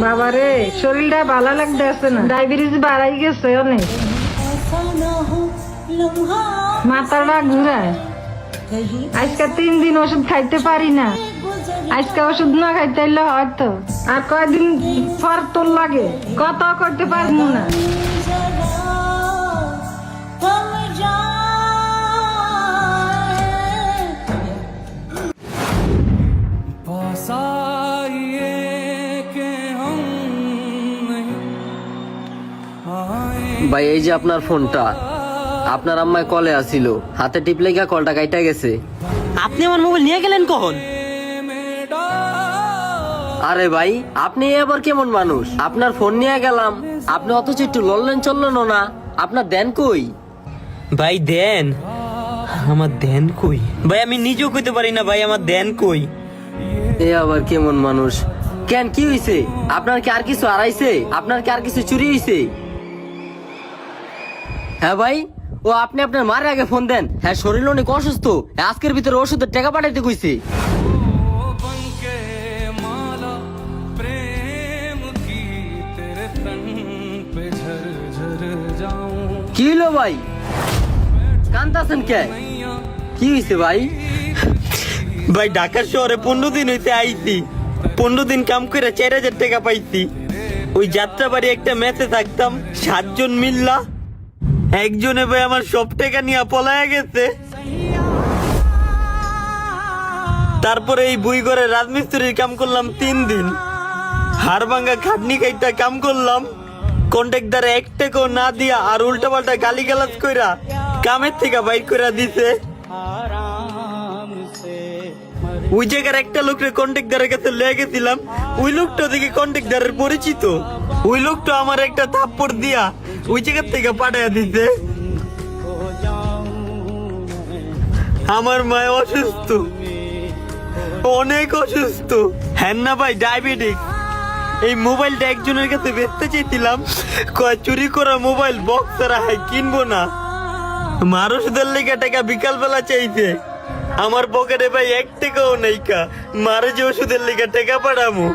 বাবারে শরীরটা ভালো লাগতেছে না, ডায়াবেটিস বাড়াই গেছে অনেক, মাথাটা ঘুরায়। আজকে 3 দিন ওষুধ খাইতে পারি না, আজকে ওষুধ না খাইতে হইলে হয়তো আর কয়দিন পর তোর লাগে, কত করতে পারবো না। ভাই এই যে আপনার ফোনটা, আপনার আম্মায় কলে আসিল, হাতে টিপলে গিয়া কলটা কাইটা গেছে। আপনি আমার মোবাইল নিয়ে গেলেন কখন? আরে ভাই আপনি এবার কেমন মানুষ, আপনার ফোন নিয়ে গেলাম, আপনি অথচ একটু লড়লেন চললেন না, আপনার দেন কই? ভাই দেন, আমার দেন কই? ভাই আমি নিজেও কইতে পারি না ভাই আমার দেন কই। এ আবার কেমন মানুষ? কেন কি হইছে? আপনার কি আর কিছু হারাইছে? আপনার কি আর কিছু চুরি হইছে? হ্যাঁ ভাই, ও আপনি আপনার মারে আগে ফোন দেন। হ্যাঁ শরীর অনেক অসুস্থ, আজকের ভিতরে ওষুধের টাকা পাঠাইতে কইছে। কি হইলো ভাই, কান্তাছেন কে? কি হইছে ভাই? ভাই ঢাকা শহরে 15 দিন হইতে আইছি, 15 দিন কাম করে 4000 টাকা পাইছি। ওই যাত্রাবাড়ি একটা ম্যাচে থাকতাম, 7 জন মিল্লা, একজনে ভাই আমার সব টাকা নিয়ে পলায়া গেছে। তারপরে এই বুই করে রাজমিস্ত্রির কাম করলাম 3 দিন, হাড় ভাঙ্গা খাটনি খাইটা কাম করলাম, কন্ট্রাক্টরে 1 টাকাও না দিয়া আর উল্টা পাল্টা গালিগালাজ কইরা কামের থেকে বাইর কইরা দিছে। ওই জায়গার একটা লোকের কন্ট্রাক্টরের কাছে লয়ে গেছিলাম, ওই লোকটা দেখে কন্ট্রাক্টরের পরিচিত, ওই লোকটা আমার একটা থাপ্পড় দিয়া ওই জায়গার থেকে পাঠাইয়া দিছে। আমার মা অসুস্থ, অনেক অসুস্থ, হ্যাঁ না ভাই ডায়াবেটিক। এই মোবাইলটা একজনের কাছে বেচতে চেয়েছিলাম, কয় চুরি করা মোবাইল বক্স ছাড়া কিনবো না। মার ওষুধের লেগে টাকা বিকাল বেলা চাইছে, আমার পকেটে ভাই 1 টাকাও নেই, মারে যে ওষুধের লেগে টাকা পাঠামো।